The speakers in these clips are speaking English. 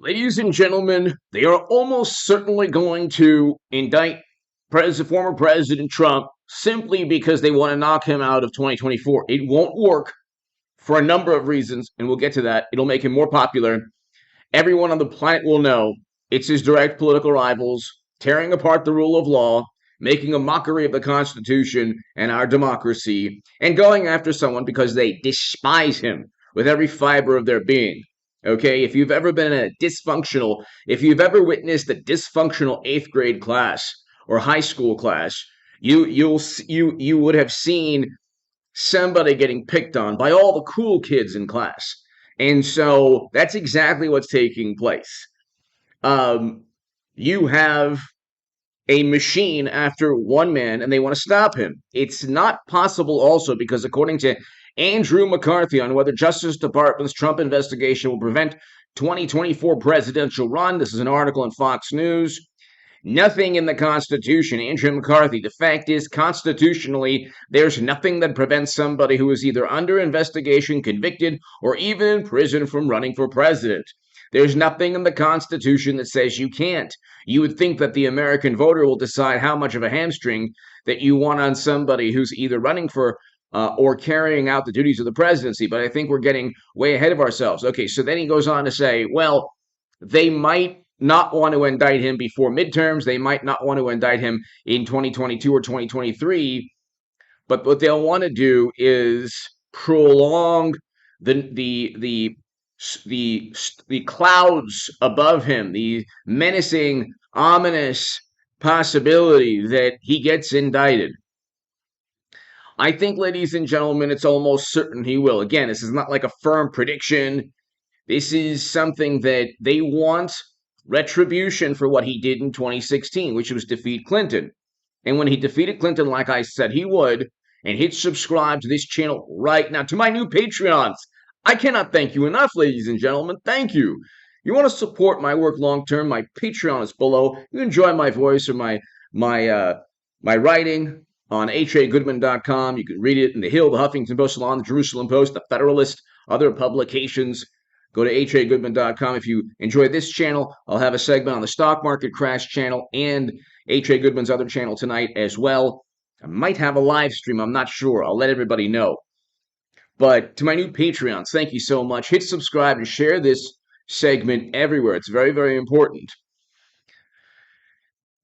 Ladies and gentlemen, they are almost certainly going to indict former President Trump simply because they want to knock him out of 2024. It won't work for a number of reasons, and we'll get to that. It'll make him more popular. Everyone on the planet will know it's his direct political rivals tearing apart the rule of law, making a mockery of the Constitution and our democracy, and going after someone because they despise him with every fiber of their being. Okay, if you've ever been in a dysfunctional, if you've ever witnessed a dysfunctional eighth grade class or high school class, you would have seen somebody getting picked on by all the cool kids in class. And so that's exactly what's taking place. You have a machine after one man and they want to stop him. It's not possible also because according to Andrew McCarthy on whether Justice Department's Trump investigation will prevent 2024 presidential run, this is an article in Fox News. Nothing in the Constitution, Andrew McCarthy. The fact is, constitutionally, there's nothing that prevents somebody who is either under investigation, convicted, or even in prison from running for president. There's nothing in the Constitution that says you can't. You would think that the American voter will decide how much of a hamstring that you want on somebody who's either running for or carrying out the duties of the presidency. But I think we're getting way ahead of ourselves. Okay, so then he goes on to say, well, they might not want to indict him before midterms. They might not want to indict him in 2022 or 2023. But what they'll want to do is prolong the clouds above him, the menacing, ominous possibility that he gets indicted. I think, ladies and gentlemen, it's almost certain he will. Again, this is not like a firm prediction. This is something that they want retribution for what he did in 2016, which was defeat Clinton. And when he defeated Clinton, like I said he would, and hit subscribe to this channel right now, to my new Patreons, I cannot thank you enough, ladies and gentlemen. Thank you. You want to support my work long term? My Patreon is below. You enjoy my voice or my writing on hagoodman.com. You can read it in The Hill, the Huffington Post, Salon, the Jerusalem Post, the Federalist, other publications. Go to hagoodman.com. If you enjoy this channel, I'll have a segment on the stock market crash channel and H.A. Goodman's other channel tonight as well. I might have a live stream. I'm not sure. I'll let everybody know. But to my new Patreons, thank you so much. Hit subscribe and share this segment everywhere. It's very, very important.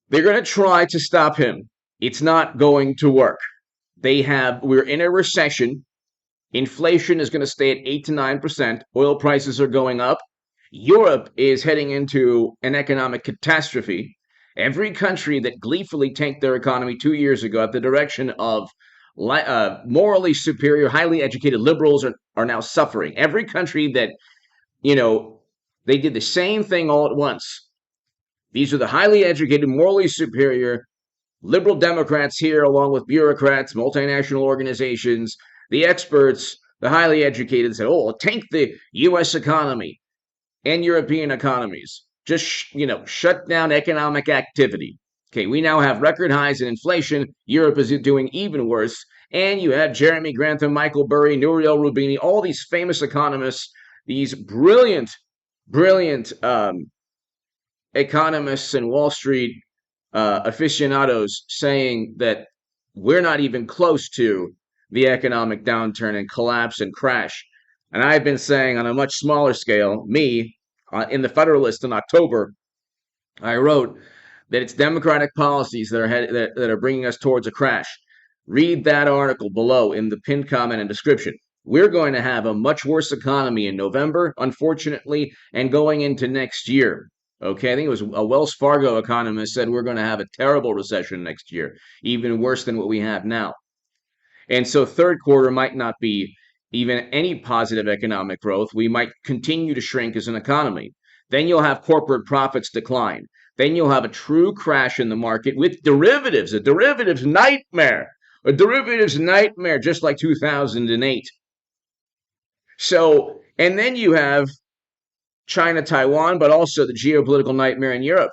They're going to try to stop him. It's not going to work. We're in a recession. Inflation is going to stay at 8 to 9%. Oil prices are going up. Europe is heading into an economic catastrophe. Every country that gleefully tanked their economy 2 years ago at the direction of morally superior, highly educated liberals are now suffering. Every country that, they did the same thing all at once. These are the highly educated, morally superior liberal Democrats here, along with bureaucrats, multinational organizations, the experts, the highly educated said, tank the U.S. economy and European economies. Just, shut down economic activity. Okay, we now have record highs in inflation. Europe is doing even worse. And you have Jeremy Grantham, Michael Burry, Nouriel Roubini, all these famous economists, these brilliant economists and Wall Street aficionados saying that we're not even close to the economic downturn and collapse and crash. And I've been saying on a much smaller scale, in the Federalist in October, I wrote that it's democratic policies that are bringing us towards a crash. Read that article below in the pinned comment and description. We're going to have a much worse economy in November, unfortunately, and going into next year. Okay, I think it was a Wells Fargo economist said we're going to have a terrible recession next year, even worse than what we have now. And so third quarter might not be even any positive economic growth. We might continue to shrink as an economy. Then you'll have corporate profits decline. Then you'll have a true crash in the market with derivatives, a derivatives nightmare, just like 2008. So, and then you have China, Taiwan, but also the geopolitical nightmare in Europe.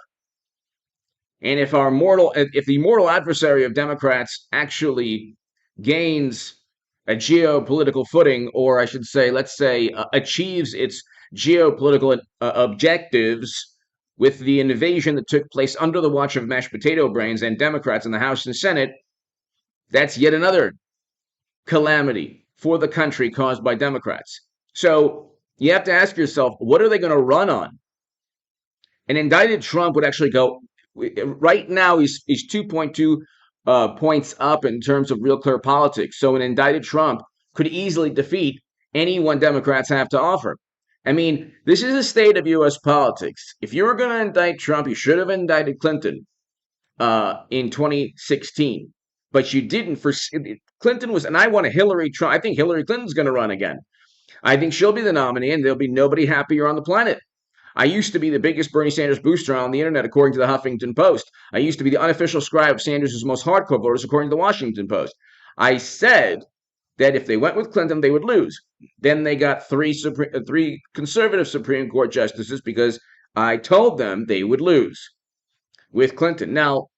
And if the mortal adversary of Democrats actually gains a geopolitical footing, or I should say, let's say, achieves its geopolitical objectives with the invasion that took place under the watch of mashed potato brains and Democrats in the House and Senate, that's yet another calamity for the country caused by Democrats. So you have to ask yourself, what are they going to run on? An indicted Trump would actually go, right now he's 2.2 points up in terms of real clear politics. So an indicted Trump could easily defeat anyone Democrats have to offer. I mean, this is a state of U.S. politics. If you were going to indict Trump, you should have indicted Clinton in 2016, but you didn't. For Clinton was, and I want a Hillary Trump. I think Hillary Clinton's going to run again. I think she'll be the nominee, and there'll be nobody happier on the planet. I used to be the biggest Bernie Sanders booster on the internet, according to the Huffington Post. I used to be the unofficial scribe of Sanders' most hardcore voters, according to the Washington Post. I said that if they went with Clinton, they would lose. Then they got three conservative Supreme Court justices because I told them they would lose with Clinton. Now,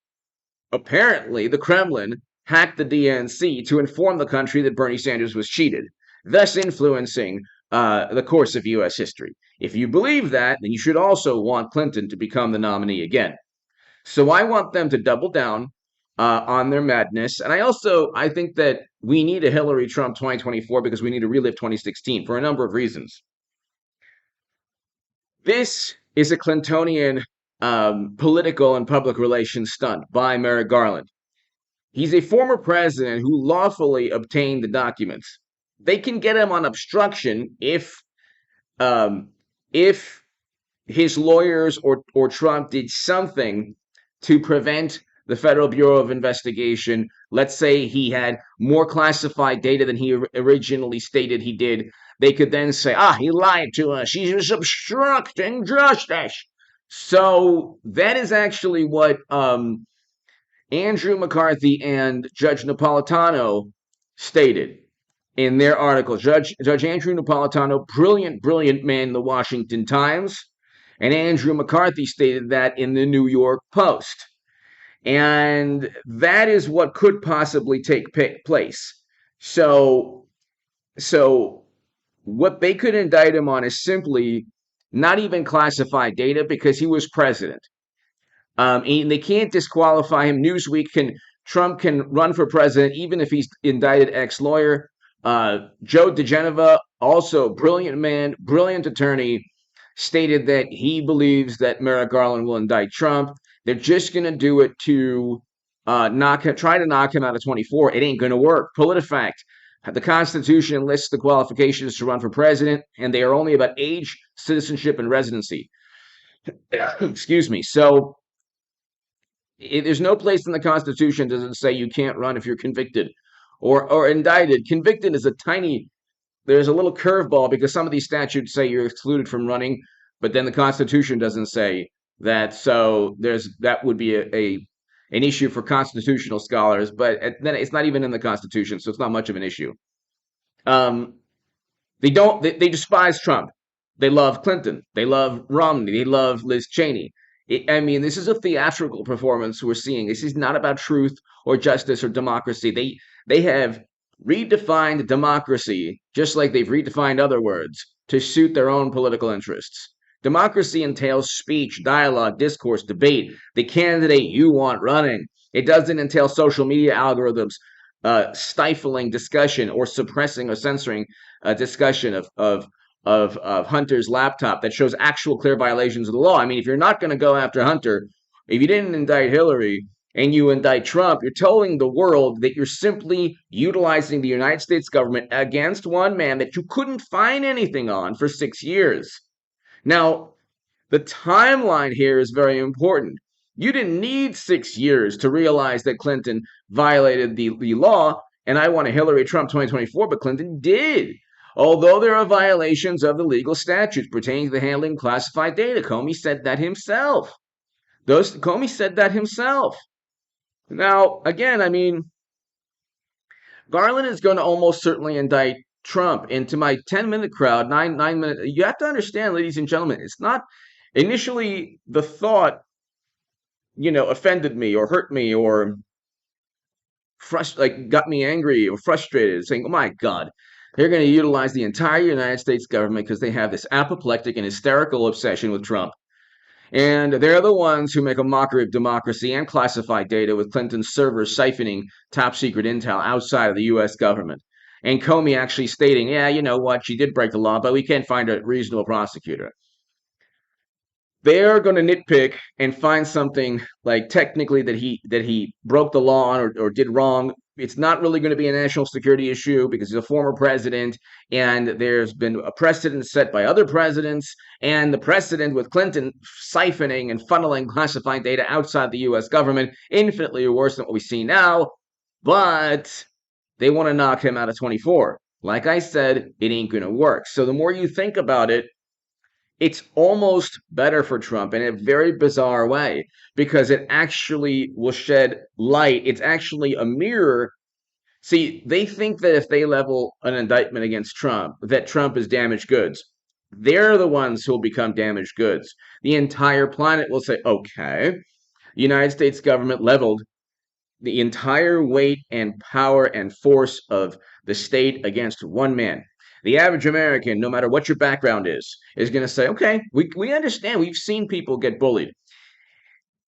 apparently, the Kremlin hacked the DNC to inform the country that Bernie Sanders was cheated, thus influencing the course of U.S. history. If you believe that, then you should also want Clinton to become the nominee again. So I want them to double down on their madness. And I think that we need a Hillary Trump 2024 because we need to relive 2016 for a number of reasons. This is a Clintonian political and public relations stunt by Merrick Garland. He's a former president who lawfully obtained the documents. They can get him on obstruction if his lawyers or Trump did something to prevent the Federal Bureau of Investigation. Let's say he had more classified data than he originally stated he did. They could then say, he lied to us. He was obstructing justice. So that is actually what Andrew McCarthy and Judge Napolitano stated in their article. Judge Andrew Napolitano, brilliant man in the Washington Times, and Andrew McCarthy stated that in the New York Post. And that is what could possibly take place. So what they could indict him on is simply not even classified data because he was president. And they can't disqualify him. Trump can run for president even if he's indicted ex-lawyer. Joe DeGeneva, also brilliant man, brilliant attorney, stated that he believes that Merrick Garland will indict Trump. They're just going to do it to try to knock him out of 24. It ain't going to work. PolitiFact, the Constitution lists the qualifications to run for president, and they are only about age, citizenship, and residency. Excuse me. So there's no place in the Constitution that doesn't say you can't run if you're convicted or indicted. Convicted is there's a little curveball because some of these statutes say you're excluded from running, but then the Constitution doesn't say that. So that would be an issue for constitutional scholars, but then it's not even in the Constitution, so it's not much of an issue. They despise Trump. They love Clinton. They love Romney. They love Liz Cheney. This is a theatrical performance we're seeing. This is not about truth or justice or democracy. They have redefined democracy just like they've redefined other words to suit their own political interests. Democracy entails speech, dialogue, discourse, debate, the candidate you want running. It doesn't entail social media algorithms stifling discussion or suppressing or censoring discussion of Hunter's laptop that shows actual clear violations of the law. If you're not going to go after Hunter, if you didn't indict Hillary and you indict Trump, you're telling the world that you're simply utilizing the United States government against one man that you couldn't find anything on for 6 years. Now, the timeline here is very important. You didn't need 6 years to realize that Clinton violated the law, and I want a Hillary Trump 2024, but Clinton did. Although there are violations of the legal statutes pertaining to the handling of classified data. Comey said that himself. Now, again, Garland is going to almost certainly indict Trump. Into my 10-minute crowd, 9 minutes, you have to understand, ladies and gentlemen, it's not initially the thought, offended me or hurt me or got me angry or frustrated, saying, oh my God, They're going to utilize the entire United States government because they have this apoplectic and hysterical obsession with Trump. And they're the ones who make a mockery of democracy and classified data with Clinton's servers siphoning top secret intel outside of the U.S. government. And Comey actually stating, yeah, you know what, she did break the law, but we can't find a reasonable prosecutor. They're going to nitpick and find something like technically that he broke the law on or did wrong. It's not really going to be a national security issue because he's a former president, and there's been a precedent set by other presidents, and the precedent with Clinton siphoning and funneling classified data outside the U.S. government, infinitely worse than what we see now. But they want to knock him out of 24. Like I said, it ain't going to work. So the more you think about it, it's almost better for Trump in a very bizarre way because it actually will shed light. It's actually a mirror. See, they think that if they level an indictment against Trump, that Trump is damaged goods. They're the ones who will become damaged goods. The entire planet will say, okay, the United States government leveled the entire weight and power and force of the state against one man. The average American, no matter what your background is going to say, okay, we understand. We've seen people get bullied.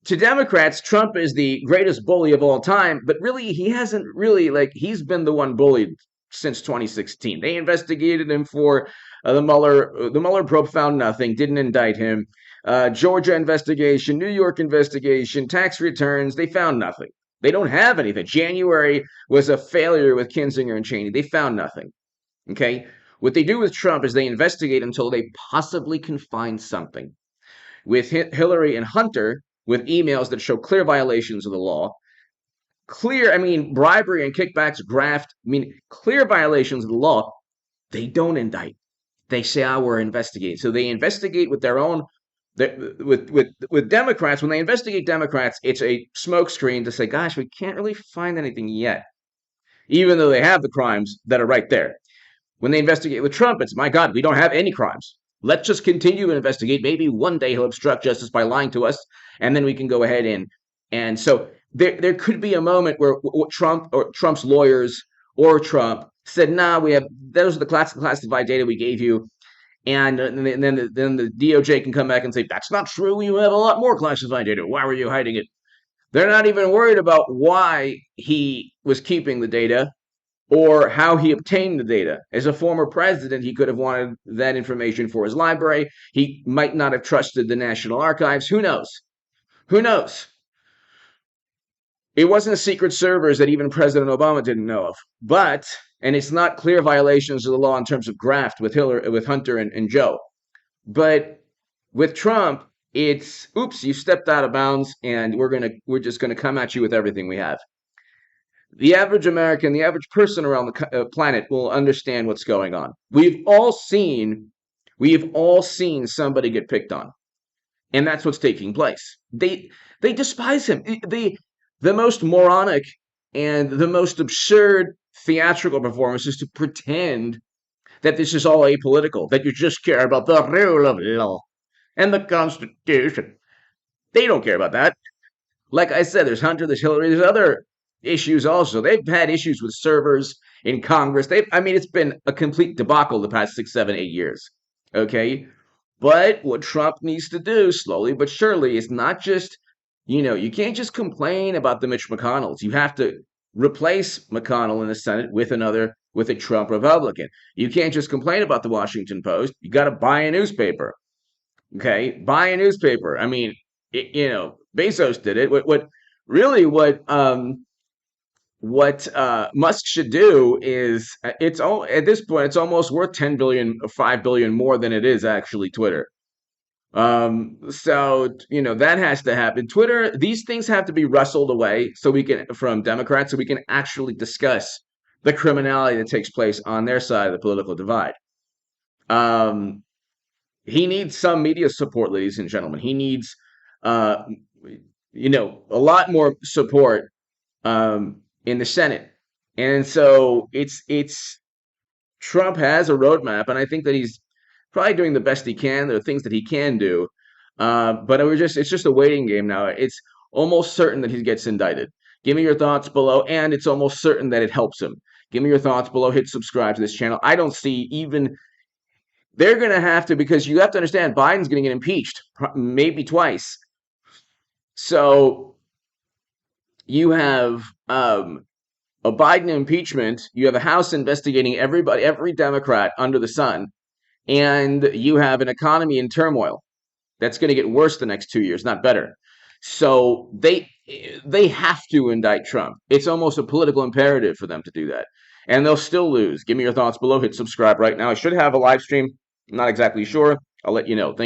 To Democrats, Trump is the greatest bully of all time, but really, he hasn't really, he's been the one bullied since 2016. They investigated him for the Mueller probe found nothing, didn't indict him. Georgia investigation, New York investigation, tax returns, they found nothing. They don't have anything. January was a failure with Kinzinger and Cheney. They found nothing. Okay? What they do with Trump is they investigate until they possibly can find something. With Hillary and Hunter, with emails that show clear violations of the law, bribery and kickbacks, graft, clear violations of the law, they don't indict. They say, we're investigating. So they investigate with their own with Democrats. When they investigate Democrats, it's a smokescreen to say, gosh, we can't really find anything yet, even though they have the crimes that are right there. When they investigate with Trump, it's, my God, we don't have any crimes. Let's just continue to investigate. Maybe one day he'll obstruct justice by lying to us, and then we can go ahead and so there could be a moment where Trump or Trump's lawyers or Trump said, nah, those are the classified data we gave you. And then the DOJ can come back and say, that's not true. You have a lot more classified data. Why were you hiding it? They're not even worried about why he was keeping the data or how he obtained the data. As a former president, he could have wanted that information for his library. He might not have trusted the National Archives. Who knows? Who knows? It wasn't a secret servers that even President Obama didn't know of. And it's not clear violations of the law in terms of graft with Hunter and Joe. But with Trump, it's, oops, you stepped out of bounds, and we're just gonna come at you with everything we have. The average American, the average person around the planet will understand what's going on. We've all seen somebody get picked on, and that's what's taking place. They despise him. The most moronic and the most absurd theatrical performance is to pretend that this is all apolitical, that you just care about the rule of law and the Constitution. They don't care about that. Like I said, there's Hunter, there's Hillary, there's other issues also. They've had issues with servers in Congress. It's been a complete debacle the past 6, 7, 8 years. Okay? But what Trump needs to do, slowly but surely, is not just, you can't just complain about the Mitch McConnells. You have to replace McConnell in the Senate with a Trump Republican. You can't just complain about the Washington Post. You got to buy a newspaper. Okay? Buy a newspaper. Bezos did it. What Musk should do is at this point it's almost worth 10 billion or 5 billion more than it is actually Twitter. That has to happen. Twitter, these things have to be wrestled away from Democrats so we can actually discuss the criminality that takes place on their side of the political divide. He needs some media support, ladies and gentlemen. He needs a lot more support in the Senate. And so it's Trump has a roadmap, and I think that he's probably doing the best he can. There are things that he can do, but it's just a waiting game now. It's almost certain that he gets indicted. Give me your thoughts below, and it's almost certain that it helps him. Give me your thoughts below. Hit subscribe to this channel. I don't see even they're going to have to, because you have to understand Biden's going to get impeached maybe twice. So you have a Biden impeachment. You have a House investigating everybody, every Democrat under the sun, and you have an economy in turmoil that's going to get worse the next 2 years, not better. So they have to indict Trump. It's almost a political imperative for them to do that, and they'll still lose. Give me your thoughts below. Hit subscribe right now. I should have a live stream. I'm not exactly sure. I'll let you know. Thank you.